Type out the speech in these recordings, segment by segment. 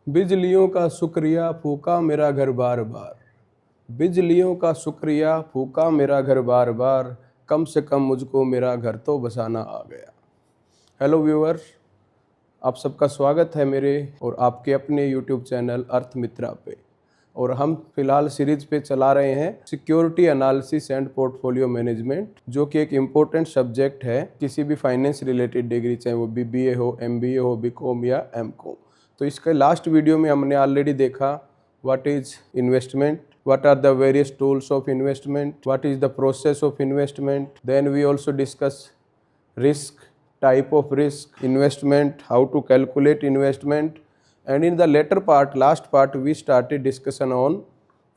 बिजलियों का शुक्रिया फूका मेरा घर बार बार। बिजलियों का शुक्रिया फूका मेरा घर बार बार, कम से कम मुझको मेरा घर तो बसाना आ गया। हेलो व्यूअर्स, आप सबका स्वागत है मेरे और आपके अपने यूट्यूब चैनल अर्थ मित्रा पे। और हम फिलहाल सीरीज पे चला रहे हैं security analysis and portfolio management, जो कि एक इम्पोर्टेंट सब्जेक्ट है किसी भी फाइनेंस रिलेटेड डिग्री, चाहे वो बीबीए हो, एमबीए हो, बीकॉम या एमकॉम। तो इसके लास्ट वीडियो में हमने ऑलरेडी देखा what is investment, what are the various tools of investment, what is the process of investment. Then we also discuss risk, type of risk, investment, how to calculate investment, and in the later part, last part, we started discussion on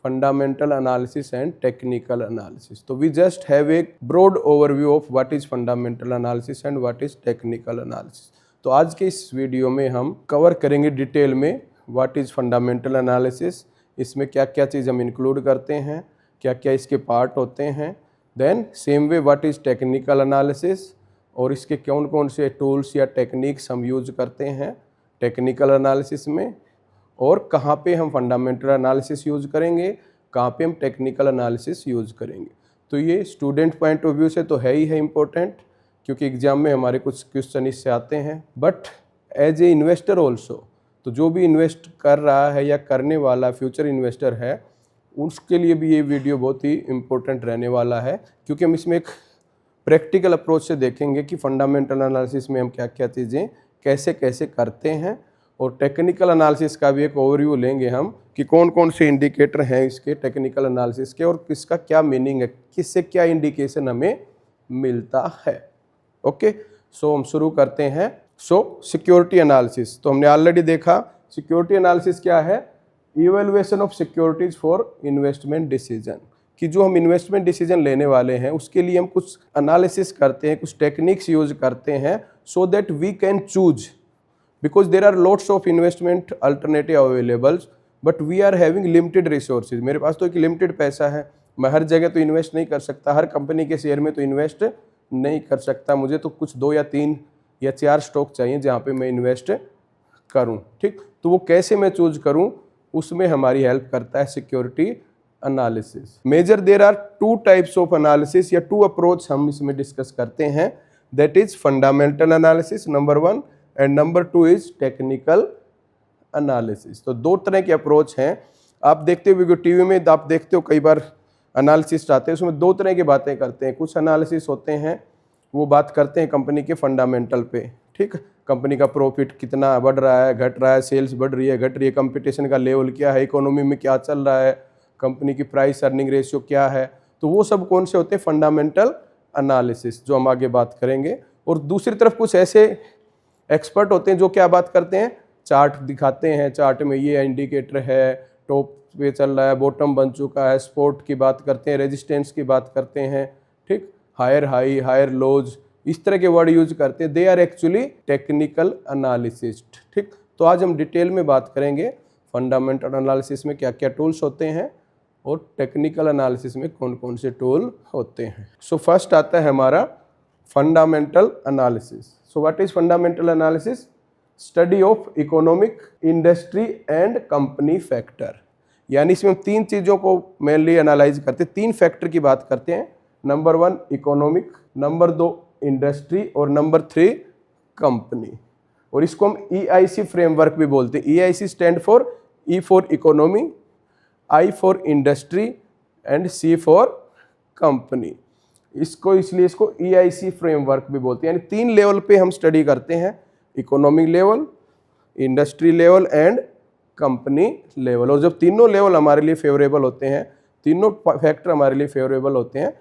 fundamental analysis and technical analysis. So we just have a broad overview of what is fundamental analysis and what is technical analysis. तो आज के इस video में हम cover करेंगे detail में what is fundamental analysis, इसमें क्या क्या चीज़ हम इंक्लूड करते हैं, क्या क्या इसके पार्ट होते हैं। Then same way what is technical analysis, और इसके कौन कौन से टूल्स या टेक्निक्स हम यूज करते हैं टेक्निकल एनालिसिस में, और कहाँ पे हम फंडामेंटल एनालिसिस यूज करेंगे, कहाँ पे हम टेक्निकल एनालिसिस यूज करेंगे। तो ये स्टूडेंट पॉइंट ऑफ व्यू से तो है ही है इम्पोर्टेंट, क्योंकि एग्जाम में हमारे कुछ क्वेश्चन इससे आते हैं। But as a investor also, तो जो भी इन्वेस्ट कर रहा है या करने वाला फ्यूचर इन्वेस्टर है, उसके लिए भी ये वीडियो बहुत ही इम्पोर्टेंट रहने वाला है, क्योंकि हम इसमें एक प्रैक्टिकल अप्रोच से देखेंगे कि फंडामेंटल एनालिसिस में हम क्या क्या चीज़ें कैसे कैसे करते हैं, और टेक्निकल एनालिसिस का भी एक ओवरव्यू लेंगे हम कि कौन कौन से इंडिकेटर हैं इसके टेक्निकल एनालिसिस के, और किसका क्या मीनिंग है, किससे क्या इंडिकेशन हमें मिलता है। ओके, सो हम शुरू करते हैं। सिक्योरिटी एनालिसिस तो हमने ऑलरेडी देखा। सिक्योरिटी एनालिसिस क्या है? Evaluation of securities for investment decision, कि जो हम इन्वेस्टमेंट डिसीजन लेने वाले हैं उसके लिए हम कुछ एनालिसिस करते हैं, कुछ टेक्निक्स यूज करते हैं, so that we can choose, because there are lots of investment alternative availables, but we are having limited resources. मेरे पास तो एक लिमिटेड पैसा है, मैं हर जगह तो इन्वेस्ट नहीं कर सकता, हर कंपनी के शेयर में तो इन्वेस्ट नहीं कर सकता, मुझे तो कुछ 2 या 3 या 4 स्टॉक चाहिए जहाँ पे मैं इन्वेस्ट करूँ। ठीक, तो वो कैसे मैं चूज करूँ, उसमें हमारी हेल्प करता है security analysis. Major there are 2 types of analysis या 2 अप्रोच हम इसमें डिस्कस करते हैं, that is fundamental analysis number 1 and number 2 is technical analysis. तो 2 तरह के अप्रोच हैं। आप देखते हो टीवी में, आप देखते हो कई बार एनालिसिस्ट आते हैं, उसमें 2 तरह की बातें करते हैं। कुछ एनालिसिस होते हैं वो बात करते हैं कंपनी के फंडामेंटल पे, ठीक, कंपनी का प्रॉफिट कितना बढ़ रहा है, घट रहा है, सेल्स बढ़ रही है, घट रही है, कंपटीशन का लेवल क्या है, इकोनॉमी में क्या चल रहा है, कंपनी की प्राइस अर्निंग रेशियो क्या है। तो वो सब कौन से होते हैं? फंडामेंटल एनालिसिस, जो हम आगे बात करेंगे। और दूसरी तरफ कुछ ऐसे एक्सपर्ट होते हैं जो क्या बात करते हैं? चार्ट दिखाते हैं, चार्ट में ये इंडिकेटर है, टॉप पे चल रहा है, बॉटम बन चुका है, सपोर्ट की बात करते हैं, रेजिस्टेंस की बात करते हैं, ठीक, हायर हाई, हायर लोज, इस तरह के वर्ड यूज करते हैं। They are actually technical analyst. ठीक, तो आज हम डिटेल में बात करेंगे फंडामेंटल एनालिसिस में क्या क्या टूल्स होते हैं और टेक्निकल एनालिसिस में कौन कौन से टूल होते हैं। सो फर्स्ट आता है हमारा fundamental analysis. So what is fundamental analysis? Study of economic, industry and company factor. यानी इसमें हम 3 चीज़ों को मेनली एनालाइज करते हैं, 3 फैक्टर की बात करते हैं। नंबर 1 इकोनॉमिक, नंबर 2 इंडस्ट्री, और नंबर 3 कंपनी। और इसको हम EIC फ्रेमवर्क भी बोलते हैं। EIC stand for E for economy, I for industry and C for company. इसलिए इसको EIC फ्रेमवर्क भी बोलते हैं। यानी 3 लेवल पे हम स्टडी करते हैं, economic level, industry level and company level. और जब तीनों लेवल हमारे लिए फेवरेबल होते हैं, तीनों फैक्टर हमारे लिए फेवरेबल होते हैं,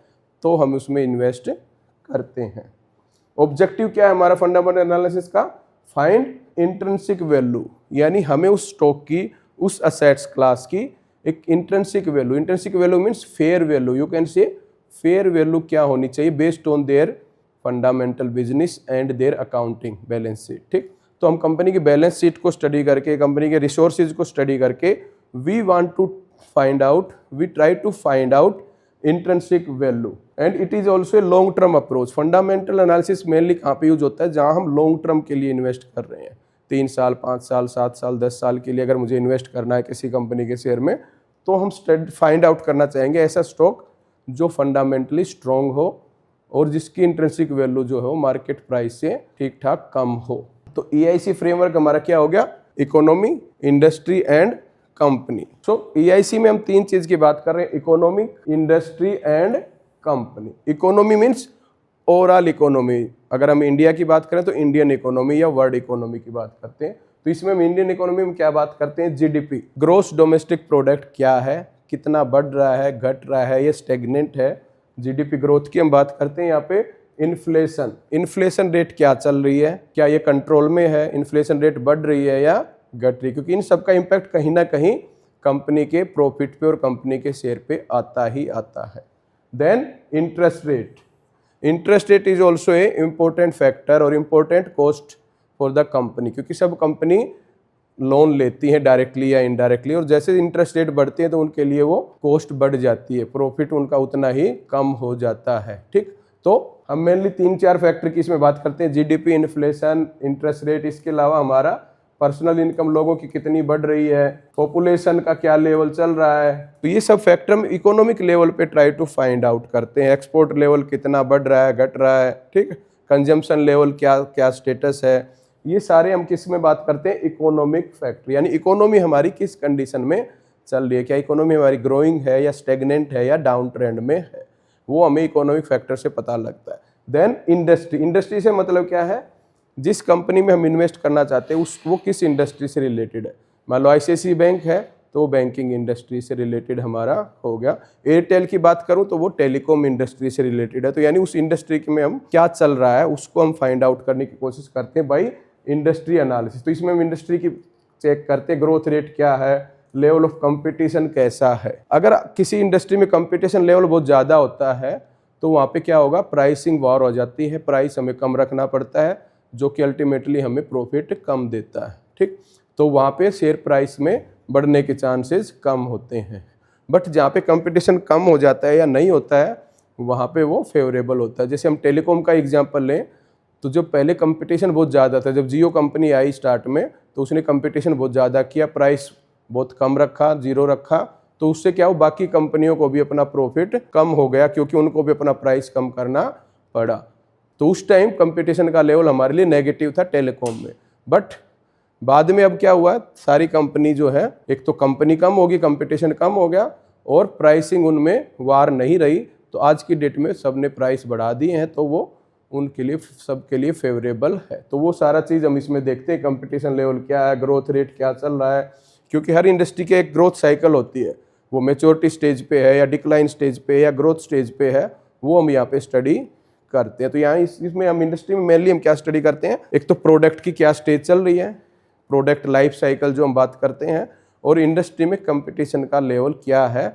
तो हम उसमें इन्वेस्ट करते हैं। ऑब्जेक्टिव क्या है हमारा फंडामेंटल एनालिसिस का? फाइंड इंट्रिंसिक वैल्यू, यानी हमें उस स्टॉक की, उस असेट्स क्लास की एक intrinsic value, intrinsic value means fair value, you can say fair value क्या होनी चाहिए based on their fundamental business and their accounting balance sheet. ठीक, तो हम कंपनी की बैलेंस शीट को स्टडी करके, कंपनी के रिसोर्सेज को स्टडी करके, we want to find out, we try to find out intrinsic value, and it is also a long term approach. Fundamental analysis mainly कहाँ पे यूज होता है? जहाँ हम लॉन्ग टर्म के लिए इन्वेस्ट कर रहे हैं, 3 साल, 5 साल, 7 साल, 10 साल के लिए अगर मुझे इन्वेस्ट करना है किसी कंपनी के शेयर में, तो हम फाइंड आउट करना चाहेंगे ऐसा स्टॉक जो फंडामेंटली स्ट्रॉन्ग हो और जिसकी इंट्रिंसिक वैल्यू जो है मार्केट प्राइस से ठीक ठाक कम हो। तो EIC फ्रेमवर्क हमारा क्या हो गया? Economy, industry and company. So EIC में हम 3 चीज की बात कर रहे हैं, economic, industry and company. Economy means overall economy, अगर हम इंडिया की बात करें तो इंडियन इकोनॉमी या वर्ल्ड इकोनॉमी की बात करते हैं। तो इसमें हम इंडियन इकोनॉमी में क्या बात करते हैं? GDP, ग्रोस डोमेस्टिक प्रोडक्ट क्या है, कितना बढ़ रहा है, घट रहा है, ये स्टेगनेंट है। GDP ग्रोथ की हम बात करते हैं। यहाँ पे इन्फ्लेशन, इन्फ्लेशन रेट क्या चल रही है, क्या ये कंट्रोल में है, इन्फ्लेशन रेट बढ़ रही है या घट रही है, क्योंकि इन सब का इम्पैक्ट कहीं ना कहीं कंपनी के प्रॉफिट पे और कंपनी के शेयर पे आता ही आता है। Then interest rate, interest rate is also a important factor और important cost for the company, क्योंकि सब कंपनी लोन लेती है डायरेक्टली या इनडायरेक्टली, और जैसे इंटरेस्ट रेट बढ़ते हैं तो उनके लिए वो कॉस्ट बढ़ जाती है, प्रॉफिट उनका उतना ही कम हो जाता है। ठीक, तो हम मेनली 3-4 फैक्टर की इसमें बात करते हैं, GDP, इन्फ्लेशन, इंटरेस्ट रेट। इसके अलावा हमारा पर्सनल इनकम लोगों की कितनी बढ़ रही है, पॉपुलेशन का क्या लेवल चल रहा है। तो ये सब फैक्टर हम इकोनॉमिक लेवल पे ट्राई टू फाइंड आउट करते हैं। एक्सपोर्ट लेवल कितना बढ़ रहा है, घट रहा है, ठीक, कंजम्पशन लेवल क्या क्या स्टेटस है, ये सारे हम किस में बात करते हैं? इकोनॉमिक फैक्टर, यानी इकोनॉमी हमारी किस कंडीशन में चल रही है, क्या इकोनॉमी हमारी ग्रोइंग है या स्टेगनेंट है या डाउन ट्रेंड में है, वो हमें इकोनॉमिक फैक्टर से पता लगता है। देन इंडस्ट्री, इंडस्ट्री से मतलब क्या है? जिस कंपनी में हम इन्वेस्ट करना चाहते हैं वो किस इंडस्ट्री से रिलेटेड है। मान लो ICICI बैंक है तो वो बैंकिंग इंडस्ट्री से रिलेटेड हमारा हो गया। एयरटेल की बात करूं तो वो टेलीकॉम इंडस्ट्री से रिलेटेड है। तो यानी उस इंडस्ट्री में हम क्या चल रहा है उसको हम फाइंड आउट करने की कोशिश करते हैं बाई इंडस्ट्री एनालिसिस। तो इसमें हम इंडस्ट्री की चेक करते हैं, ग्रोथ रेट क्या है, लेवल ऑफ कंपटीशन कैसा है। अगर किसी इंडस्ट्री में कंपटीशन लेवल बहुत ज़्यादा होता है तो वहाँ पे क्या होगा? प्राइसिंग वॉर हो जाती है, प्राइस हमें कम रखना पड़ता है, जो कि अल्टीमेटली हमें प्रॉफिट कम देता है। ठीक, तो वहाँ पे शेयर प्राइस में बढ़ने के चांसेस कम होते हैं। बट जहाँ पे कंपटीशन कम हो जाता है या नहीं होता है वहाँ पे वो फेवरेबल होता है। जैसे हम टेलीकॉम का एग्जांपल लें तो जब पहले कंपटीशन बहुत ज़्यादा था, जब जियो कंपनी आई स्टार्ट में तो उसने कंपटीशन बहुत ज़्यादा किया, प्राइस बहुत कम रखा, 0 रखा, तो उससे क्या हो, बाकी कंपनियों को भी अपना प्रॉफिट कम हो गया क्योंकि उनको भी अपना प्राइस कम करना पड़ा। तो उस टाइम कंपटीशन का लेवल हमारे लिए नेगेटिव था टेलीकॉम में। बट बाद में अब क्या हुआ, सारी कंपनी जो है, एक तो कंपनी कम होगी, कंपटीशन कम हो गया और प्राइसिंग उनमें वार नहीं रही, तो आज की डेट में सब ने प्राइस बढ़ा दिए हैं, तो वो उनके लिए सबके लिए फेवरेबल है। तो वो सारा चीज़ हम इसमें देखते हैं, कंपटीशन लेवल क्या है, ग्रोथ रेट क्या चल रहा है, क्योंकि हर इंडस्ट्री की एक ग्रोथ साइकिल होती है, वो मैच्योरिटी स्टेज पे है या डिक्लाइन स्टेज पे या ग्रोथ स्टेज पे है, वो हम यहाँ पे स्टडी करते हैं। तो यहाँ इसमें हम इंडस्ट्री में मेनली हम क्या स्टडी करते हैं, एक तो प्रोडक्ट की क्या स्टेज चल रही है, प्रोडक्ट लाइफ साइकिल जो हम बात करते हैं, और इंडस्ट्री में कंपटीशन का लेवल क्या है,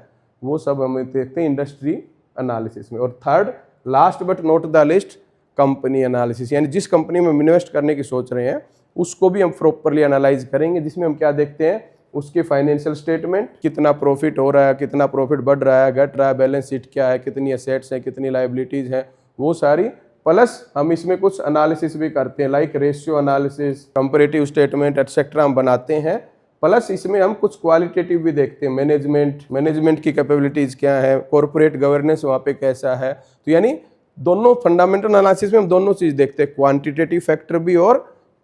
वो सब हम देखते हैं इंडस्ट्री एनालिसिस में। और third, last but not the list, company analysis, यानी जिस कंपनी में हम इन्वेस्ट करने की सोच रहे हैं उसको भी हम प्रॉपरली एनालाइज करेंगे, जिसमें हम क्या देखते हैं, उसके फाइनेंशियल स्टेटमेंट, कितना प्रॉफिट हो रहा है, कितना प्रॉफिट बढ़ रहा है, घट रहा है, बैलेंस शीट क्या है, कितनी एसेट्स हैं, कितनी लायबिलिटीज़ हैं, वो सारी, प्लस हम इसमें कुछ एनालिसिस भी करते हैं, like ratio analysis, comparative statement etcetera हम बनाते हैं। प्लस इसमें हम कुछ क्वालिटेटिव भी देखते हैं, मैनेजमेंट की कैपेबिलिटीज़ क्या है, कॉर्पोरेट गवर्नेंस वहाँ पे कैसा है। तो यानी दोनों फंडामेंटल एनालिसिस में हम दोनों चीज़ देखते हैं, क्वांटिटेटिव फैक्टर भी और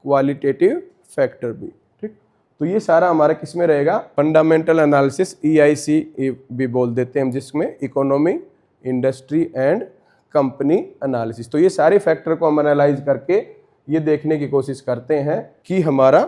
क्वालिटेटिव फैक्टर भी। ठीक, तो ये सारा हमारा किस में रहेगा, फंडामेंटल एनालिसिस, EIC भी बोल देते हैं हम, जिसमें economy, industry and company analysis. तो ये सारे फैक्टर को हम एनालाइज करके ये देखने की कोशिश करते हैं कि हमारा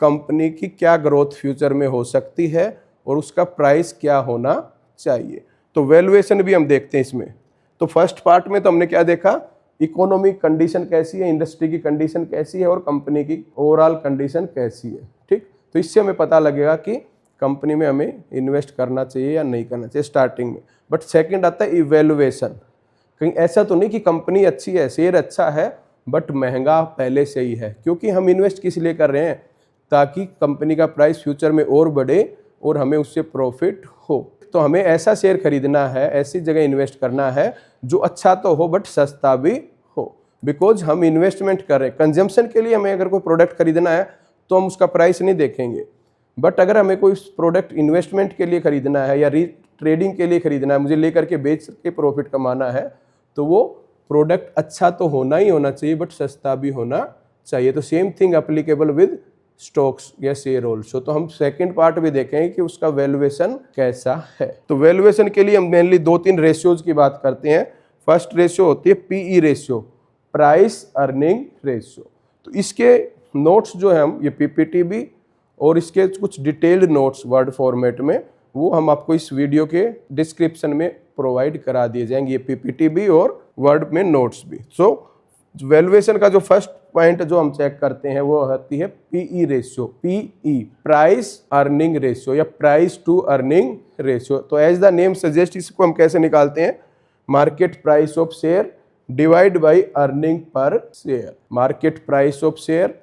कंपनी की क्या ग्रोथ फ्यूचर में हो सकती है और उसका प्राइस क्या होना चाहिए। तो वैल्यूएशन भी हम देखते हैं इसमें। तो फर्स्ट पार्ट में तो हमने क्या देखा, इकोनॉमिक कंडीशन कैसी है, इंडस्ट्री की कंडीशन कैसी है और कंपनी की ओवरऑल कंडीशन कैसी है। ठीक, तो इससे हमें पता लगेगा कि कंपनी में हमें इन्वेस्ट करना चाहिए या नहीं करना चाहिए स्टार्टिंग में। बट सेकंड आता है इवैल्यूएशन, कहीं ऐसा तो नहीं कि कंपनी अच्छी है, शेयर अच्छा है, बट महंगा पहले से ही है, क्योंकि हम इन्वेस्ट किस लिए कर रहे हैं, ताकि कंपनी का प्राइस फ्यूचर में और बढ़े और हमें उससे प्रॉफिट हो। तो हमें ऐसा शेयर खरीदना है, ऐसी जगह इन्वेस्ट करना है जो अच्छा तो हो बट सस्ता भी हो, बिकॉज हम इन्वेस्टमेंट कर रहे हैं। कंजम्पशन के लिए हमें अगर कोई प्रोडक्ट खरीदना है तो हम उसका प्राइस नहीं देखेंगे। बट अगर हमें कोई प्रोडक्ट इन्वेस्टमेंट के लिए खरीदना है या ट्रेडिंग के लिए खरीदना है, मुझे लेकर के बेच के प्रॉफिट कमाना है, तो वो प्रोडक्ट अच्छा तो होना ही होना चाहिए बट सस्ता भी होना चाहिए। तो same thing applicable with stocks या शेयर ऑल्सो। तो हम सेकंड पार्ट भी देखेंगे कि उसका वैल्यूएशन कैसा है। तो वैल्यूएशन के लिए हम मेनली 2-3 रेशियोज की बात करते हैं। फर्स्ट रेशियो होती है PE ratio, price earning ratio. तो इसके नोट्स जो है हम ये पीपीटी भी और इसके कुछ डिटेल्ड नोट्स वर्ड फॉर्मेट में वो हम आपको इस वीडियो के डिस्क्रिप्शन में प्रोवाइड करा दिए जाएंगे, ये पीपीटी भी और वर्ड में नोट्स भी। सो वैल्यूएशन का जो फर्स्ट पॉइंट जो हम चेक करते हैं वो होती है PE ratio, PE price earning ratio या प्राइस टू अर्निंग रेशियो। तो एज द नेम सजेस्ट इसको हम कैसे निकालते हैं, market price of share divide by earning per share, market price of share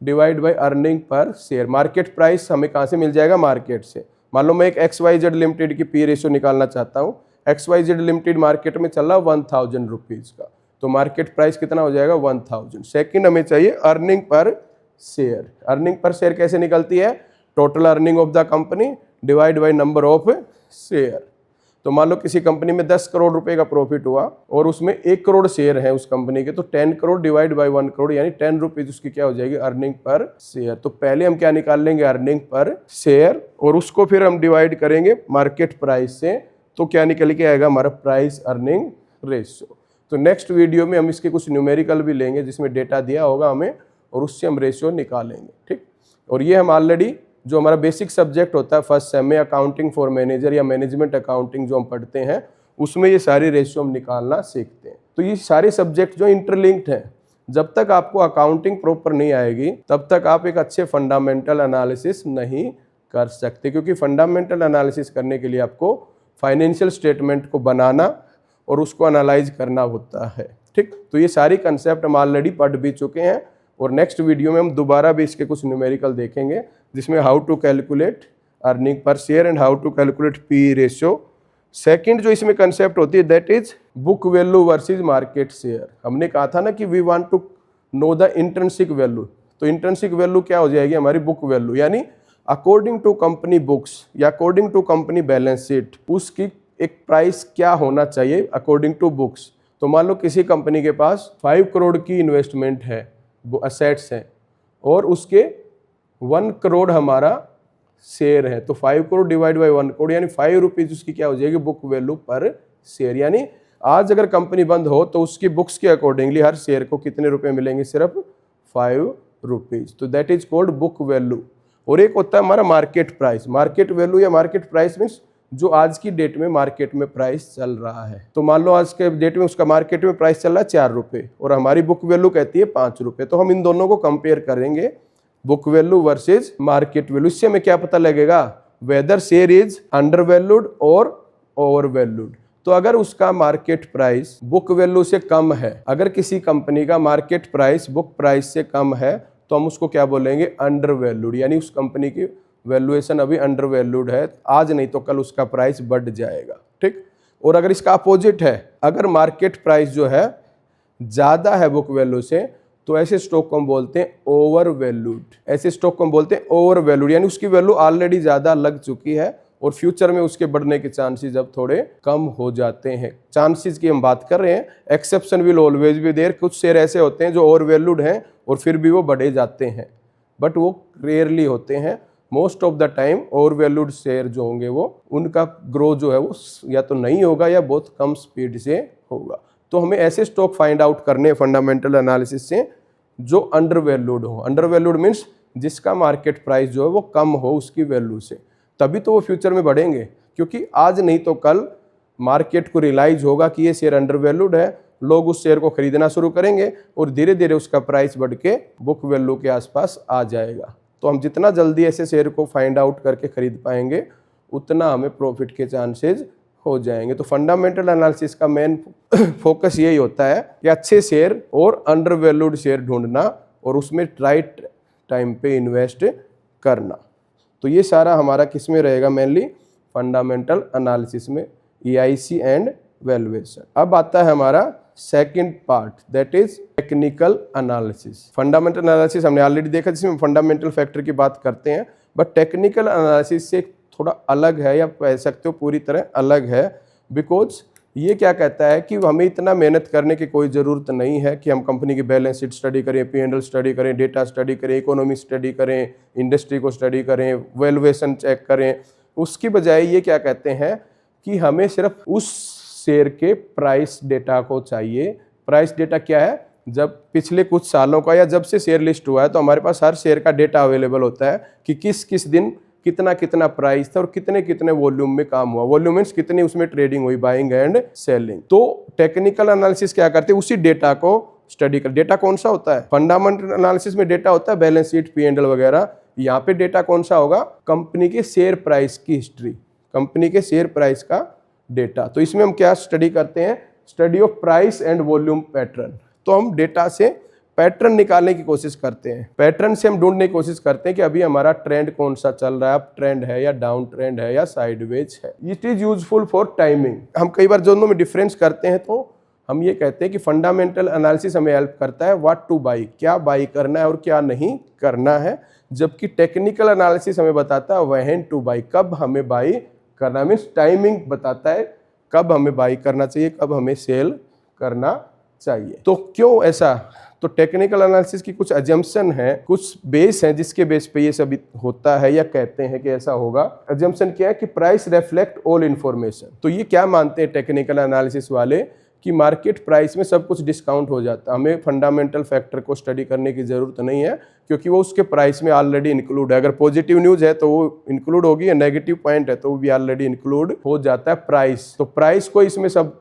divide by earning per share. Market price हमें कहाँ से मिल जाएगा, मार्केट से। मान लो मैं एक XYZ लिमिटेड की पी रेशियो निकालना चाहता हूँ, XYZ लिमिटेड मार्केट में चल रहा 1000 रुपीज़ का, तो मार्केट प्राइस कितना हो जाएगा 1000। सेकंड हमें चाहिए earning per share. Earning per share कैसे निकलती है, total earning of the company divide by number of share. तो मान लो किसी कंपनी में 10 करोड़ रुपए का प्रॉफिट हुआ और उसमें 1 करोड़ शेयर है उस कंपनी के, तो 10 करोड़ डिवाइड बाई 1 करोड़ यानी 10 रुपीज उसकी क्या हो जाएगी, अर्निंग पर शेयर। तो पहले हम क्या निकाल लेंगे, अर्निंग पर शेयर, और उसको फिर हम डिवाइड करेंगे मार्केट प्राइस से, तो क्या निकल के आएगा हमारा प्राइस अर्निंग रेशियो। तो नेक्स्ट वीडियो में हम इसके कुछ न्यूमेरिकल भी लेंगे जिसमें डेटा दिया होगा हमें और उससे हम रेशियो निकालेंगे, ठीक। और ये हम ऑलरेडी जो हमारा बेसिक सब्जेक्ट होता है फर्स्ट सेम में अकाउंटिंग फॉर मैनेजर या मैनेजमेंट अकाउंटिंग जो हम पढ़ते हैं उसमें ये सारी रेशियो हम निकालना सीखते हैं। तो ये सारे सब्जेक्ट जो इंटरलिंक्ड हैं, जब तक आपको अकाउंटिंग प्रॉपर नहीं आएगी तब तक आप एक अच्छे फंडामेंटल एनालिसिस नहीं कर सकते, क्योंकि फंडामेंटल एनालिसिस करने के लिए आपको फाइनेंशियल स्टेटमेंट को बनाना और उसको एनालाइज करना होता है, ठीक। तो ये सारी कंसेप्ट हम ऑलरेडी पढ़ भी चुके हैं और नेक्स्ट वीडियो में हम दोबारा भी इसके कुछ न्यूमेरिकल देखेंगे जिसमें how to calculate earning per share and how to calculate P ratio. Second जो इसमें कंसेप्ट होती है that is book value versus market share. हमने कहा था ना कि we want to know the intrinsic value, तो इंट्रिंसिक वैल्यू क्या हो जाएगी हमारी बुक वैल्यू, यानी अकॉर्डिंग टू कंपनी बुक्स या according to company balance sheet उसकी एक प्राइस क्या होना चाहिए अकॉर्डिंग टू बुक्स। तो मान लो किसी कंपनी के पास 5 करोड़ की इन्वेस्टमेंट है, वो असेट्स हैं, और उसके 1 करोड़ हमारा शेयर है, तो 5 करोड़ डिवाइड बाई 1 करोड़ यानी 5 रुपीज उसकी क्या हो जाएगी बुक वैल्यू पर शेयर। यानी आज अगर कंपनी बंद हो तो उसकी बुक्स के अकॉर्डिंगली हर शेयर को कितने रुपए मिलेंगे, सिर्फ 5 रुपीज। तो that is called book value. और एक होता है हमारा मार्केट प्राइस। मार्केट वैल्यू या मार्केट प्राइस मीन्स जो आज की डेट में मार्केट में प्राइस चल रहा है। तो मान लो आज के डेट में उसका मार्केट में प्राइस चल रहा है 4 रुपये और हमारी बुक वैल्यू कहती है 5 रुपये। तो हम इन दोनों को कंपेयर करेंगे, book value versus market value. इससे हमें क्या पता लगेगा, whether share is under valued और ओवर वैल्यूड। तो अगर उसका मार्केट प्राइस बुक वैल्यू से कम है, अगर किसी कंपनी का मार्केट प्राइस बुक प्राइस से कम है, तो हम उसको क्या बोलेंगे, अंडर वैल्यूड, यानी उस कंपनी की वैल्यूएशन अभी अंडर वैल्यूड है, आज नहीं तो कल उसका प्राइस बढ़ जाएगा, ठीक। और अगर इसका अपोजिट है, अगर मार्केट प्राइस जो है ज़्यादा है बुक वैल्यू से, तो ऐसे स्टॉक को हम बोलते हैं ओवर वैल्यूड। ऐसे स्टॉक को हम बोलते हैं ओवर वैल्यूड, यानी उसकी वैल्यू ऑलरेडी ज़्यादा लग चुकी है और फ्यूचर में उसके बढ़ने के चांसेस अब थोड़े कम हो जाते हैं। चांसेस की हम बात कर रहे हैं, exception will always be there. कुछ शेयर ऐसे होते हैं जो ओवर वैल्यूड हैं और फिर भी वो बढ़े जाते हैं, बट वो रेयरली होते हैं। Most of the time over valued share जो होंगे वो उनका ग्रो जो है वो या तो नहीं होगा या बहुत कम स्पीड से होगा। तो हमें ऐसे स्टॉक फाइंड आउट करने हैं फंडामेंटल एनालिसिस से जो अंडर वैल्यूड हो। अंडर वैल्यूड मीन्स जिसका मार्केट प्राइस जो है वो कम हो उसकी वैल्यू से, तभी तो वो फ्यूचर में बढ़ेंगे, क्योंकि आज नहीं तो कल मार्केट को रियलाइज होगा कि ये शेयर अंडर वैल्यूड है, लोग उस शेयर को खरीदना शुरू करेंगे और धीरे धीरे उसका प्राइस बढ़ के बुक वैल्यू के आसपास आ जाएगा। तो हम जितना जल्दी ऐसे शेयर को फाइंड आउट करके खरीद पाएंगे उतना हमें प्रॉफिट के चांसेस हो जाएंगे। तो फंडामेंटल एनालिसिस का मेन फोकस यही होता है कि अच्छे शेयर और अंडर वैल्यूड शेयर ढूंढना और उसमें राइट टाइम पे इन्वेस्ट करना। तो ये सारा हमारा किस में रहेगा, मेनली फंडामेंटल एनालिसिस में, EIC एंड वैल्यूएशन। अब आता है हमारा second part that is technical analysis. Fundamental analysis हमने ऑलरेडी देखा जिसमें फंडामेंटल फैक्टर की बात करते हैं, बट टेक्निकल एनालिसिस से थोड़ा अलग है, या कह सकते हो पूरी तरह अलग है। बिकॉज ये क्या कहता है कि हमें इतना मेहनत करने की कोई ज़रूरत नहीं है कि हम कंपनी की बैलेंस शीट स्टडी करें, P&L स्टडी करें, डेटा स्टडी करें, इकोनॉमी स्टडी करें, इंडस्ट्री को स्टडी करें, वैल्यूएशन चेक करें। उसकी बजाय ये क्या कहते हैं कि हमें सिर्फ उस शेयर के प्राइस डेटा को चाहिए। प्राइस डेटा क्या है? जब पिछले कुछ सालों का या जब से शेयर लिस्ट हुआ है तो हमारे पास हर शेयर का डेटा अवेलेबल होता है कि किस किस दिन कितना कितना प्राइस था और कितने कितने वॉल्यूम में काम हुआ। वॉल्यूम मींस कितनी उसमें ट्रेडिंग हुई, बाइंग एंड सेलिंग। तो टेक्निकल एनालिसिस क्या करते हैं? उसी डेटा को स्टडी कर। डेटा कौन सा होता है? फंडामेंटल एनालिसिस में डेटा होता है बैलेंस शीट, P&L वगैरह। यहाँ पे डेटा कौन सा होगा? कंपनी के शेयर प्राइस की हिस्ट्री, कंपनी के शेयर प्राइस का डेटा। तो इसमें हम क्या स्टडी करते हैं? Study of price and volume pattern. तो हम डेटा से पैटर्न निकालने की कोशिश करते हैं। पैटर्न से हम ढूंढने की कोशिश करते हैं कि अभी हमारा ट्रेंड कौन सा चल रहा है, अप ट्रेंड है या डाउन ट्रेंड है या साइडवेज है। It is useful for timing. हम कई बार दोनों में डिफरेंस करते हैं तो हम ये कहते हैं कि फंडामेंटल एनालिसिस हमें हेल्प करता है व्हाट टू बाई, क्या बाई करना है और क्या नहीं करना है, जबकि टेक्निकल एनालिसिस हमें बताता है व्हेन टू बाई, कब हमें बाई करना, मीन्स टाइमिंग बताता है कब हमें बाई करना चाहिए, कब हमें सेल करना चाहिए। तो क्यों ऐसा? तो टेक्निकल एनालिसिस की कुछ अजम्पशन है, कुछ बेस है जिसके बेस पे ये सब होता है या कहते हैं कि ऐसा होगा। अजम्पशन क्या है कि प्राइस रिफ्लेक्ट ऑल इन्फॉर्मेशन। तो ये क्या मानते हैं टेक्निकल एनालिसिस वाले कि मार्केट प्राइस में सब कुछ डिस्काउंट हो जाता है, हमें फंडामेंटल फैक्टर को स्टडी करने की ज़रूरत नहीं है क्योंकि वो उसके प्राइस में ऑलरेडी इंक्लूड है। अगर पॉजिटिव न्यूज़ है तो वो इंक्लूड होगी, या नेगेटिव पॉइंट है तो वो भी ऑलरेडी इंक्लूड हो जाता है प्राइस। तो प्राइस को इसमें सब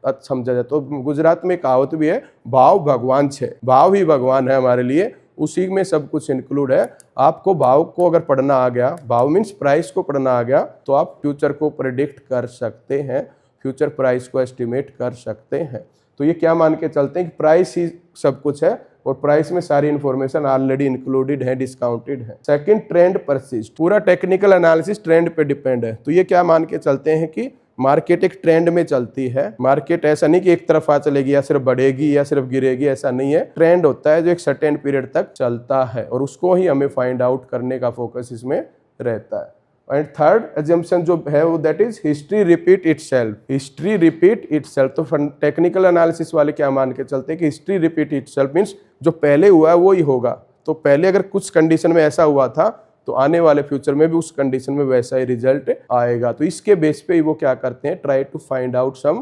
समझा जाए। तो गुजरात में कहावत भी है, भाव भगवान छे, भाव ही भगवान है हमारे लिए, उसी में सब कुछ इंक्लूड है। आपको भाव को अगर पढ़ना आ गया, भाव मीन्स प्राइस को पढ़ना आ गया, तो आप फ्यूचर को प्रेडिक्ट कर सकते हैं, फ्यूचर प्राइस को एस्टिमेट कर सकते हैं। तो ये क्या मान के चलते हैं कि प्राइस ही सब कुछ है और प्राइस में सारी इंफॉर्मेशन ऑलरेडी इंक्लूडेड है, डिस्काउंटेड है। Second, trend persist. पूरा टेक्निकल एनालिसिस ट्रेंड पे डिपेंड है। तो ये क्या मान के चलते हैं कि मार्केट एक ट्रेंड में चलती है। मार्केट ऐसा नहीं कि एक तरफा चलेगी या सिर्फ बढ़ेगी या सिर्फ गिरेगी, ऐसा नहीं है। ट्रेंड होता है जो एक सर्टेन पीरियड तक चलता है और उसको ही हमें फाइंड आउट करने का फोकस इसमें रहता है। एंड थर्ड अजम्पशन जो है वो that is history repeat itself. History repeat itself. तो टेक्निकल एनालिसिस वाले क्या मान के चलते हैं कि हिस्ट्री रिपीट इटसेल्फ मींस जो पहले हुआ है वो ही होगा। तो पहले अगर कुछ कंडीशन में ऐसा हुआ था तो आने वाले फ्यूचर में भी उस कंडीशन में वैसा ही रिजल्ट आएगा। तो इसके बेस पे ही वो क्या करते हैं, try to find out some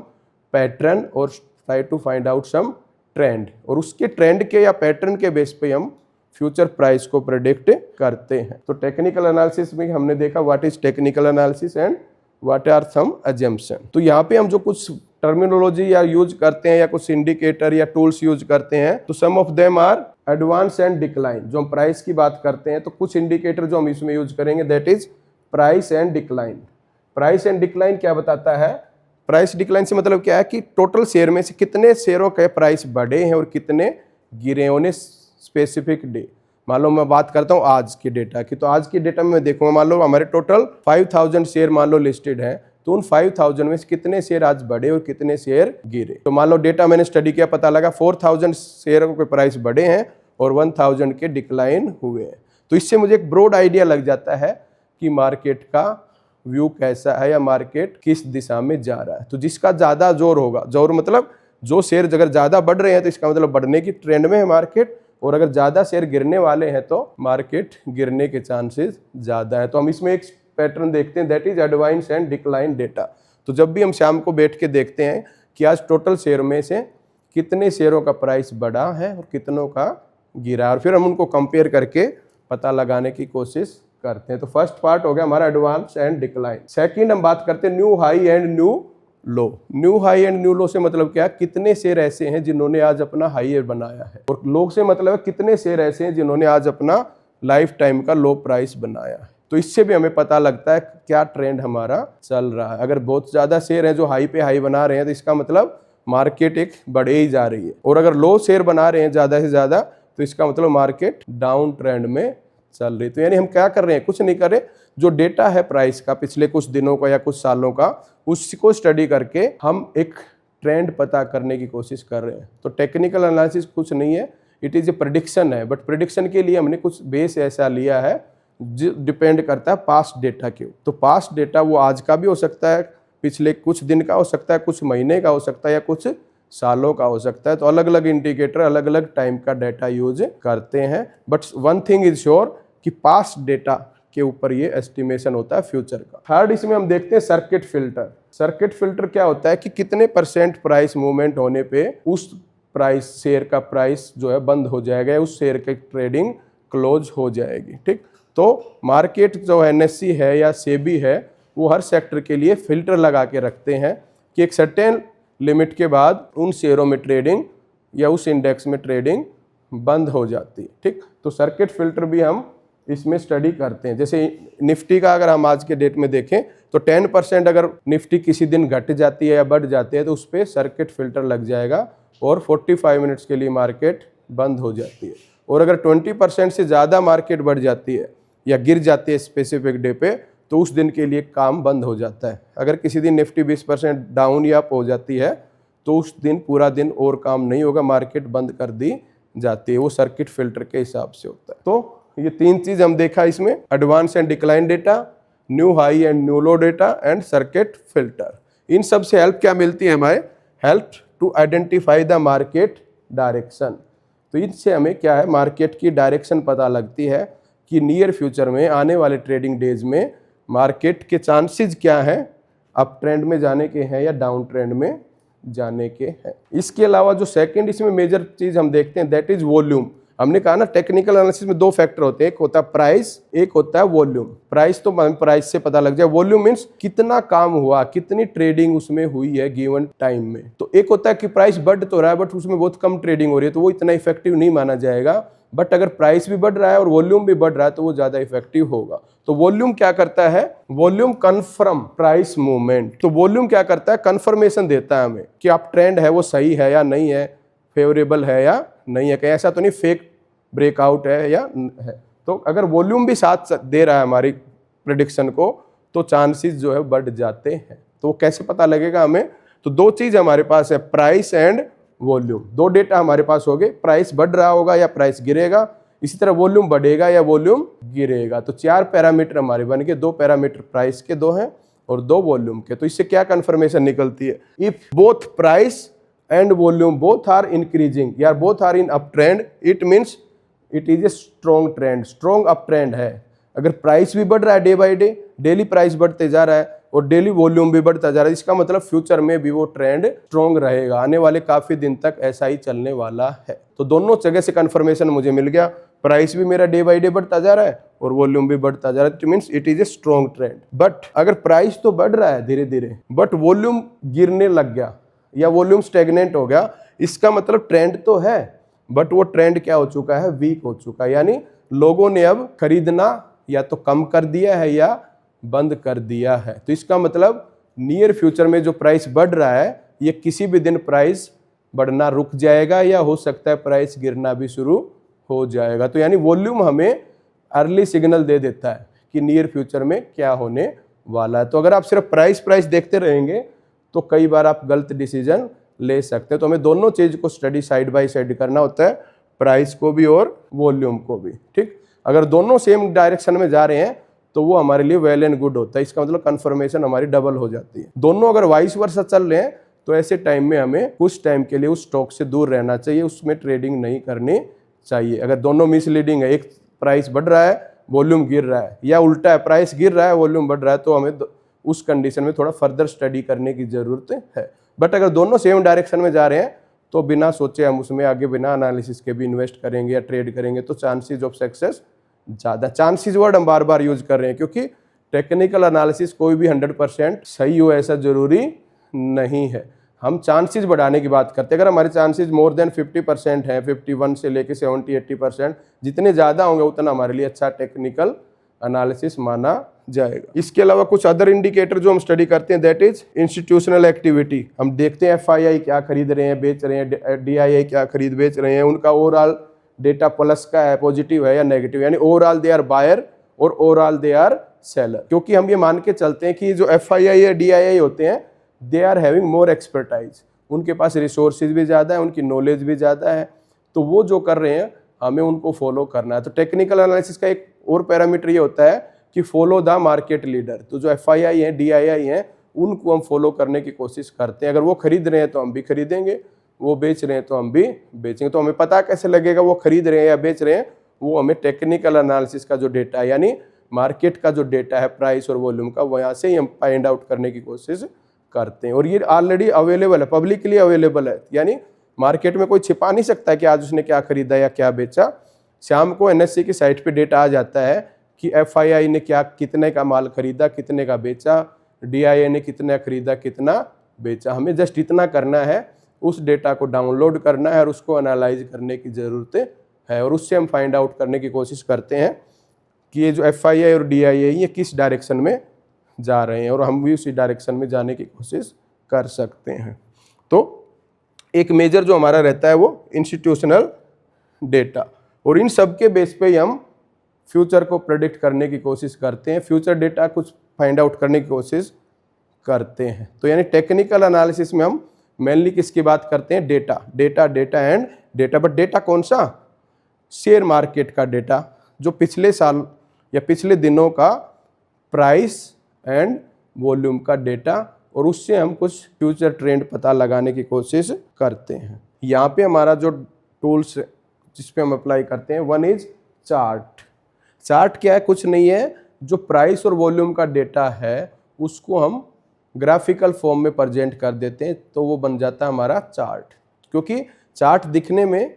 pattern और try to find out some trend, और उसके ट्रेंड के या पैटर्न के बेस पे हम फ्यूचर प्राइस को प्रेडिक्ट करते हैं। तो टेक्निकल एनालिसिस में हमने देखा what is technical analysis and what are some assumption. तो यहाँ पे हम जो कुछ टर्मिनोलॉजी या यूज करते हैं या कुछ इंडिकेटर या टूल्स यूज करते हैं, तो some of them are advance and decline. जो हम प्राइस की बात करते हैं तो कुछ इंडिकेटर जो हम इसमें यूज करेंगे that is price and decline. Price and decline क्या बताता है? प्राइस डिक्लाइन से मतलब क्या है कि टोटल शेयर में से कितने शेयरों के प्राइस बढ़े हैं और कितने गिरे होने स्पेसिफिक डे। मान लो मैं बात करता हूँ आज के डेटा की, तो आज के डेटा में मैं देखूंगा, मान लो हमारे टोटल 5000 शेयर मान लो लिस्टेड है, तो उन 5000 में से कितने शेयर आज बढ़े और कितने शेयर गिरे। तो मान लो डेटा मैंने स्टडी किया, पता लगा 4000 शेयरों के प्राइस बढ़े हैं और 1000 के डिक्लाइन हुए हैं। तो इससे मुझे एक ब्रॉड आइडिया लग जाता है कि मार्केट का व्यू कैसा है या मार्केट किस दिशा में जा रहा है। तो जिसका ज़्यादा जोर होगा, जोर मतलब जो शेयर अगर ज़्यादा बढ़ रहे हैं तो इसका मतलब बढ़ने की ट्रेंड में है मार्केट, और अगर ज़्यादा शेयर गिरने वाले हैं तो मार्केट गिरने के चांसेस ज़्यादा है। तो हम इसमें एक पैटर्न देखते हैं that is advance and decline data. तो जब भी हम शाम को बैठ के देखते हैं कि आज टोटल शेयर में से कितने शेयरों का प्राइस बढ़ा है और कितनों का गिरा, और फिर हम उनको कंपेयर करके पता लगाने की कोशिश करते हैं। तो फर्स्ट पार्ट हो गया हमारा एडवांस एंड डिक्लाइन। सेकंड हम बात करते हैं new high and new low. New high and new low से मतलब क्या, कितने शेयर ऐसे हैं जिन्होंने आज अपना हाई बनाया है, और लो से मतलब कितने शेयर ऐसे हैं जिन्होंने आज अपना लाइफ टाइम का लो प्राइस बनाया है। तो इससे भी हमें पता लगता है क्या ट्रेंड हमारा चल रहा है। अगर बहुत ज़्यादा शेयर हैं जो हाई पे हाई बना रहे हैं तो इसका मतलब मार्केट एक बढ़े ही जा रही है, और अगर लो शेयर बना रहे हैं ज़्यादा से ज़्यादा तो इसका मतलब मार्केट डाउन ट्रेंड में चल रही। तो यानी हम क्या कर रहे हैं, कुछ नहीं कर रहे, जो डेटा है प्राइस का पिछले कुछ दिनों का या कुछ सालों का, उसको स्टडी करके हम एक ट्रेंड पता करने की कोशिश कर रहे हैं। तो टेक्निकल एनालिसिस कुछ नहीं है, इट इज़ ए प्रेडिक्शन है, बट प्रेडिक्शन के लिए हमने कुछ बेस ऐसा लिया है जो डिपेंड करता है पास्ट डेटा के। तो पास्ट डेटा वो आज का भी हो सकता है, पिछले कुछ दिन का हो सकता है, कुछ महीने का हो सकता है, या कुछ सालों का हो सकता है। तो अलग अलग इंडिकेटर अलग अलग टाइम का डेटा यूज करते हैं, but one thing is sure कि पास्ट डेटा के ऊपर ये एस्टिमेशन होता है फ्यूचर का। थर्ड इसमें हम देखते हैं सर्किट फिल्टर। सर्किट फिल्टर क्या होता है कि कितने % प्राइस मूवमेंट होने पे उस प्राइस शेयर का प्राइस जो है बंद हो जाएगा, उस शेयर की ट्रेडिंग क्लोज हो जाएगी। ठीक, तो मार्केट जो एनएससी है या सेबी है वो हर सेक्टर के लिए फिल्टर लगा के रखते हैं कि एक सर्टेन लिमिट के बाद उन शेयरों में ट्रेडिंग या उस इंडेक्स में ट्रेडिंग बंद हो जाती है। ठीक, तो सर्किट फिल्टर भी हम इसमें स्टडी करते हैं। जैसे निफ्टी का अगर हम आज के डेट में देखें तो 10% अगर निफ्टी किसी दिन घट जाती है या बढ़ जाती है तो उस पर सर्किट फिल्टर लग जाएगा और 45 मिनट्स के लिए मार्केट बंद हो जाती है। और अगर 20% से ज़्यादा मार्केट बढ़ जाती है या गिर जाती है स्पेसिफिक डे पे तो उस दिन के लिए काम बंद हो जाता है। अगर किसी दिन निफ्टी 20% डाउन या अप हो जाती है तो उस दिन पूरा दिन और काम नहीं होगा, मार्केट बंद कर दी जाती है। वो सर्किट फिल्टर के हिसाब से होता है। तो ये 3 चीज हम देखा इसमें, advance and decline data, new high and new low data and circuit filter. इन सब से हेल्प क्या मिलती है हमारे? Help to identify the market direction. तो इनसे हमें क्या है, मार्केट की डायरेक्शन पता लगती है कि नियर फ्यूचर में आने वाले ट्रेडिंग डेज में मार्केट के चांसेस क्या हैं, अप ट्रेंड में जाने के हैं या डाउन ट्रेंड में जाने के हैं। इसके अलावा जो सेकंड इसमें मेजर चीज हम देखते हैं दैट इज वॉल्यूम। हमने कहा ना टेक्निकल एनालिसिस में 2 फैक्टर होते हैं, एक होता है प्राइस, एक होता है वॉल्यूम। प्राइस तो प्राइस से पता लग जाए, वॉल्यूम मीन्स कितना काम हुआ, कितनी ट्रेडिंग उसमें हुई है गिवन टाइम में। तो एक होता है कि प्राइस बढ़ तो रहा है बट उसमें बहुत कम ट्रेडिंग हो रही है तो वो इतना इफेक्टिव नहीं माना जाएगा। बट अगर प्राइस भी बढ़ रहा है और वॉल्यूम भी बढ़ रहा है तो वो ज्यादा इफेक्टिव होगा। तो वॉल्यूम क्या करता है? Volume confirm price movement. तो वॉल्यूम क्या करता है? कंफर्मेशन देता है हमें कि आप ट्रेंड है वो सही है या नहीं है, फेवरेबल है या नहीं है, कहीं ऐसा तो नहीं फेक ब्रेकआउट है या है। तो अगर वॉल्यूम भी साथ दे रहा है हमारी प्रेडिक्शन को तो चांसेस जो है बढ़ जाते हैं। तो वो कैसे पता लगेगा हमें? तो 2 चीज हमारे पास है, प्राइस एंड वॉल्यूम। 2 डेटा हमारे पास हो गए, प्राइस बढ़ रहा होगा या प्राइस गिरेगा, इसी तरह वॉल्यूम बढ़ेगा या वॉल्यूम गिरेगा। तो 4 पैरामीटर हमारे बन गए, 2 पैरामीटर प्राइस के 2 हैं और 2 वॉल्यूम के। तो इससे क्या कंफर्मेशन निकलती है? If both price and volume both are increasing या both are in up trend it means it is a strong trend, strong up trend है। अगर प्राइस भी बढ़ रहा है day by day, daily price बढ़ते जा रहा है और डेली वॉल्यूम भी बढ़ता जा रहा है, इसका मतलब फ्यूचर में भी वो ट्रेंड स्ट्रॉन्ग रहेगा, आने वाले काफी दिन तक ऐसा ही चलने वाला है। तो दोनों जगह से कंफर्मेशन मुझे मिल गया, प्राइस भी मेरा डे बाय डे बढ़ता जा रहा है और वॉल्यूम भी बढ़ता जा रहा है, it means it is a strong trend. But अगर प्राइस तो बढ़ रहा है धीरे धीरे बट वॉल्यूम गिरने लग गया या वॉल्यूम स्टेगनेंट हो गया, इसका मतलब ट्रेंड तो है बट वो ट्रेंड क्या हो चुका है? वीक हो चुका है। यानी लोगों ने अब खरीदना या तो कम कर दिया है या बंद कर दिया है। तो इसका मतलब नियर फ्यूचर में जो प्राइस बढ़ रहा है ये किसी भी दिन प्राइस बढ़ना रुक जाएगा या हो सकता है प्राइस गिरना भी शुरू हो जाएगा। तो यानी वॉल्यूम हमें अर्ली सिग्नल दे देता है कि नियर फ्यूचर में क्या होने वाला है। तो अगर आप सिर्फ प्राइस देखते रहेंगे तो कई बार आप गलत डिसीजन ले सकते हैं। तो हमें दोनों चीज को स्टडी साइड बाय साइड करना होता है, प्राइस को भी और वॉल्यूम को भी। ठीक, अगर दोनों सेम डायरेक्शन में जा रहे हैं तो वो हमारे लिए वेल एंड गुड होता है, इसका मतलब कंफर्मेशन हमारी डबल हो जाती है। दोनों अगर वाइस वर्सा चल रहे हैं तो ऐसे टाइम में हमें कुछ टाइम के लिए उस स्टॉक से दूर रहना चाहिए, उसमें ट्रेडिंग नहीं करनी चाहिए। अगर दोनों मिसलीडिंग है, एक प्राइस बढ़ रहा है वॉल्यूम गिर रहा है या उल्टा है प्राइस गिर रहा है वॉल्यूम बढ़ रहा है, तो हमें उस कंडीशन में थोड़ा फर्दर स्टडी करने की जरूरत है। बट अगर दोनों सेम डायरेक्शन में जा रहे हैं तो बिना सोचे हम उसमें आगे बिना एनालिसिस के भी इन्वेस्ट करेंगे या ट्रेड करेंगे तो चांसेस ऑफ सक्सेस ज़्यादा। चांसेस वर्ड हम बार बार यूज कर रहे हैं क्योंकि टेक्निकल एनालिसिस कोई भी 100% सही हो ऐसा जरूरी नहीं है। हम चांसेस बढ़ाने की बात करते हैं। अगर हमारे चांसेस मोर देन 50% है, 51 से लेके 70-80%, जितने ज़्यादा होंगे उतना हमारे लिए अच्छा टेक्निकल एनालिसिस माना जाएगा। इसके अलावा कुछ अदर इंडिकेटर जो हम स्टडी करते हैं दैट इज इंस्टीट्यूशनल एक्टिविटी। हम देखते हैं FII क्या खरीद रहे हैं बेच रहे हैं, DII क्या खरीद बेच रहे हैं, उनका ओवरऑल डेटा प्लस का है, पॉजिटिव है या नेगेटिव, यानी ओवरऑल दे आर बायर और ओवरऑल दे आर सेलर। क्योंकि हम ये मान के चलते हैं कि जो FII या DII होते हैं they are having more expertise, उनके पास रिसोर्सेज भी ज़्यादा है, उनकी नॉलेज भी ज़्यादा है, तो वो जो कर रहे हैं हमें उनको फॉलो करना है। तो टेक्निकल एनालिसिस का एक और पैरामीटर ये होता है कि फॉलो द मार्केट लीडर। तो जो FII है, DII है, उनको हम फॉलो करने की कोशिश करते हैं। अगर वो खरीद रहे हैं तो हम भी खरीदेंगे, वो बेच रहे हैं तो हम भी बेचेंगे। तो हमें पता कैसे लगेगा वो खरीद रहे हैं या बेच रहे हैं? वो हमें टेक्निकल एनालिसिस का जो डेटा है, यानी मार्केट का जो डेटा है प्राइस और वॉल्यूम का, वो यहाँ से ही हम फाइंड आउट करने की कोशिश करते हैं। और ये ऑलरेडी अवेलेबल है, पब्लिकली अवेलेबल है, यानी मार्केट में कोई छिपा नहीं सकता है कि आज उसने क्या खरीदा या क्या बेचा। शाम को NSE की साइट पे डेटा आ जाता है कि FII ने क्या, कितने का माल खरीदा, कितने का बेचा, DII ने कितना खरीदा, कितना बेचा। हमें जस्ट इतना करना है, उस डेटा को डाउनलोड करना है और उसको एनालाइज करने की ज़रूरत है, और उससे हम फाइंड आउट करने की कोशिश करते हैं कि ये जो FII और DII ये किस डायरेक्शन में जा रहे हैं, और हम भी उसी डायरेक्शन में जाने की कोशिश कर सकते हैं। तो एक मेजर जो हमारा रहता है वो इंस्टीट्यूशनल डेटा, और इन सब के बेस पे ही हम फ्यूचर को प्रेडिक्ट करने की कोशिश करते हैं, फ्यूचर डेटा कुछ फाइंड आउट करने की कोशिश करते हैं। तो यानी टेक्निकल एनालिसिस में हम मेनली किसकी बात करते हैं? Data, data, data and data. But data कौन सा? शेयर मार्केट का डेटा, जो पिछले साल या पिछले दिनों का प्राइस एंड वॉल्यूम का डेटा, और उससे हम कुछ फ्यूचर ट्रेंड पता लगाने की कोशिश करते हैं। यहाँ पे हमारा जो टूल्स जिस पे हम अप्लाई करते हैं, वन इज चार्ट। चार्ट क्या है? कुछ नहीं है, जो प्राइस और वॉल्यूम का डेटा है उसको हम ग्राफिकल फॉर्म में प्रेजेंट कर देते हैं, तो वो बन जाता है हमारा चार्ट। क्योंकि चार्ट दिखने में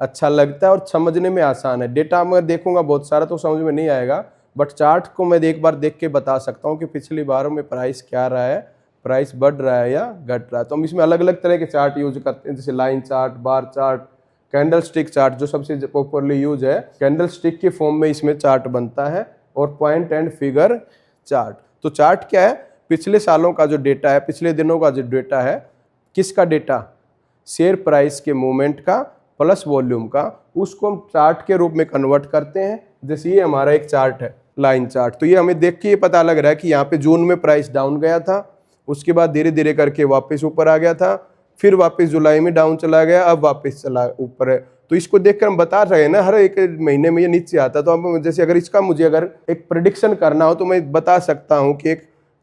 अच्छा लगता है और समझने में आसान है। डेटा मैं देखूंगा बहुत सारा तो समझ में नहीं आएगा, बट चार्ट को मैं एक बार देख के बता सकता हूँ कि पिछली बारों में प्राइस क्या रहा है, प्राइस बढ़ रहा है या घट रहा है। तो हम इसमें अलग अलग तरह के चार्ट यूज करते हैं, जैसे line chart, bar chart, candle stick chart, जो सबसे पॉपुलरली यूज है। कैंडल स्टिक के फॉर्म में इसमें चार्ट बनता है, और पॉइंट एंड फिगर चार्ट। तो चार्ट क्या है? पिछले सालों का जो डेटा है, पिछले दिनों का जो डेटा है, किसका डेटा? शेयर प्राइस के मूवमेंट का प्लस वॉल्यूम का, उसको हम चार्ट के रूप में कन्वर्ट करते हैं। जैसे ये हमारा एक चार्ट है, लाइन चार्ट। तो ये हमें देख के ये पता लग रहा है कि यहाँ पे जून में प्राइस डाउन गया था, उसके बाद धीरे धीरे करके वापस ऊपर आ गया था, फिर वापस जुलाई में डाउन चला गया, अब वापस चला ऊपर है। तो इसको देखकर हम बता रहे हैं ना, हर एक महीने में ये नीचे आता। तो अब जैसे अगर इसका मुझे अगर एक प्रेडिक्शन करना हो तो मैं बता सकता हूँ कि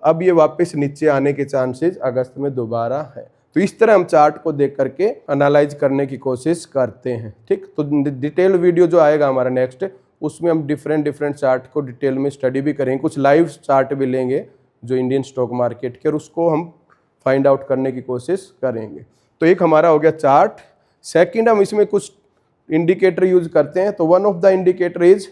अब ये वापस नीचे आने के चांसेस अगस्त में दोबारा है। तो इस तरह हम चार्ट को देख करके एनालाइज करने की कोशिश करते हैं। ठीक, तो डिटेल वीडियो जो आएगा हमारा नेक्स्ट, उसमें हम डिफरेंट चार्ट को डिटेल में स्टडी भी करेंगे, कुछ लाइव चार्ट भी लेंगे जो इंडियन स्टॉक मार्केट के, और उसको हम फाइंड आउट करने की कोशिश करेंगे। तो एक हमारा हो गया चार्ट। सेकंड, हम इसमें कुछ इंडिकेटर यूज करते हैं। तो one of the indicator is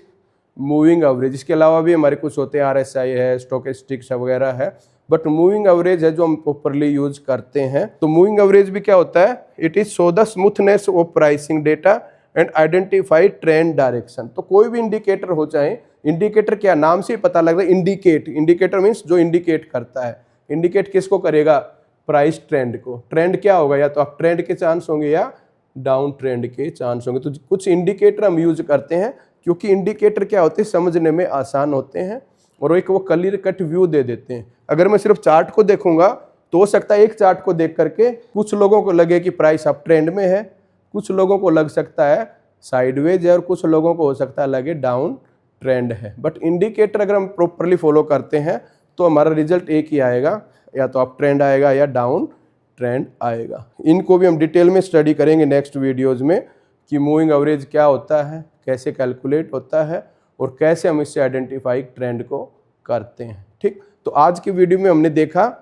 moving average. इसके अलावा भी हमारे कुछ होते हैं, RSI है, स्टोकेस्टिक्स वगैरह है, बट मूविंग एवरेज है जो हम प्रॉपरली यूज करते हैं। तो मूविंग एवरेज भी क्या होता है? It is show the smoothness of pricing data and identify trend direction. तो कोई भी इंडिकेटर हो, चाहे इंडिकेटर क्या, नाम से ही पता लग रहा है, इंडिकेट, इंडिकेटर मीन्स जो इंडिकेट करता है। इंडिकेट किसको करेगा? प्राइस ट्रेंड को। ट्रेंड क्या होगा? या तो अप ट्रेंड के चांस होंगे या डाउन ट्रेंड के चांस होंगे। तो कुछ इंडिकेटर हम यूज करते हैं, क्योंकि इंडिकेटर क्या होते हैं, समझने में आसान होते हैं, और एक वो क्लियर कट व्यू दे देते हैं। अगर मैं सिर्फ चार्ट को देखूंगा तो हो सकता है एक चार्ट को देख करके कुछ लोगों को लगे कि प्राइस अप ट्रेंड में है, कुछ लोगों को लग सकता है साइडवेज है, और कुछ लोगों को हो सकता है लगे डाउन ट्रेंड है। बट इंडिकेटर अगर हम प्रॉपरली फॉलो करते हैं तो हमारा रिजल्ट एक ही आएगा, या तो अप ट्रेंड आएगा या डाउन ट्रेंड आएगा। इनको भी हम डिटेल में स्टडी करेंगे नेक्स्ट वीडियोज़ में, कि मूविंग एवरेज क्या होता है, कैसे कैलकुलेट होता है, और कैसे हम इससे आइडेंटिफाई ट्रेंड को करते हैं। ठीक, तो आज की वीडियो में हमने देखा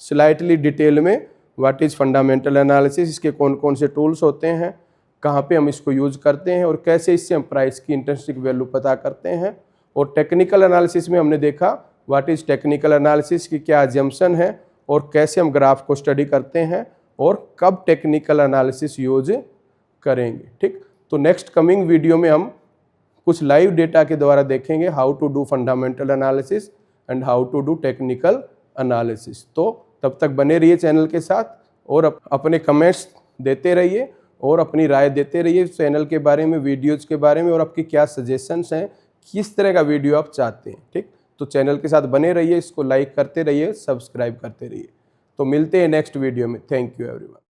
स्लाइटली डिटेल में व्हाट इज़ फंडामेंटल एनालिसिस, इसके कौन कौन से टूल्स होते हैं, कहाँ पे हम इसको यूज़ करते हैं, और कैसे इससे हम प्राइस की इंट्रिंसिक वैल्यू पता करते हैं। और टेक्निकल एनालिसिस में हमने देखा व्हाट इज़ टेक्निकल एनालिसिस की क्या एजम्पशन है, और कैसे हम ग्राफ को स्टडी करते हैं, और कब टेक्निकल एनालिसिस यूज करेंगे। ठीक, तो नेक्स्ट कमिंग वीडियो में हम कुछ लाइव डेटा के द्वारा देखेंगे how to do fundamental analysis and how to do technical analysis. तो तब तक बने रहिए चैनल के साथ, और अपने कमेंट्स देते रहिए, और अपनी राय देते रहिए चैनल के बारे में, वीडियोज़ के बारे में, और आपकी क्या सजेशंस हैं, किस तरह का वीडियो आप चाहते हैं। ठीक, तो चैनल के साथ बने रहिए, इसको लाइक करते रहिए, सब्सक्राइब करते रहिए। तो मिलते हैं नेक्स्ट वीडियो में। Thank you everyone.